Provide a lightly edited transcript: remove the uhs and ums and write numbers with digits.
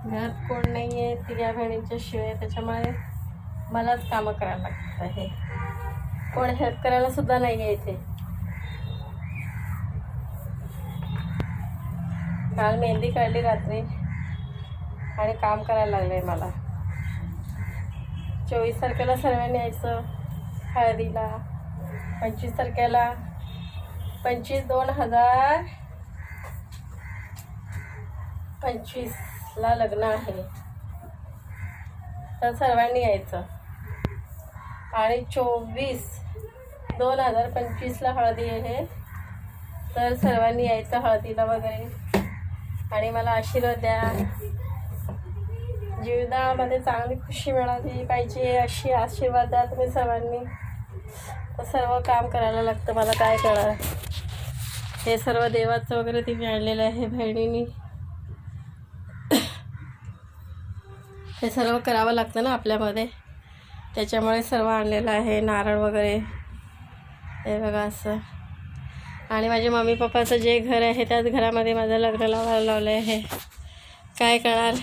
घरात कोण नाही आहे तिघ्या बहिणींच्या शिवाय, त्याच्यामुळे मलाच कामं करायला लागत आहे. कोण हेल्प करायला सुद्धा नाही आहे इथे. काल मेहंदी काढली रात्री आणि काम करायला लागले मला. 24 तारखेला सर्वांनी यायचं हळदीला. 25 तारखेला 25/2025ला लग्न आहे, तर सर्वांनी यायचं. आणि 24/2025ला हळदी आहे, तर सर्वांनी यायचं हळदीला वगैरे आणि मला आशीर्वाद द्या. जीवनामध्ये चांगली खुशी मिळाली पाहिजे अशी आशीर्वाद द्या तुम्ही सर्वांनी. तर सर्व काम करायला लागतं मला, काय करा. हे सर्व देवाचं वगैरे तुम्ही आणलेलं आहे बहिणींनी. हे सर्व करावं लागतं ना आपल्यामध्ये, त्याच्यामुळे सर्व आणलेलं आहे. नारळ वगैरे हे बघा असं. आणि माझ्या मम्मी पप्पाचं जे घर आहे त्याच घरामध्ये माझं लग्न लावायला लावलं आहे. काय करणार.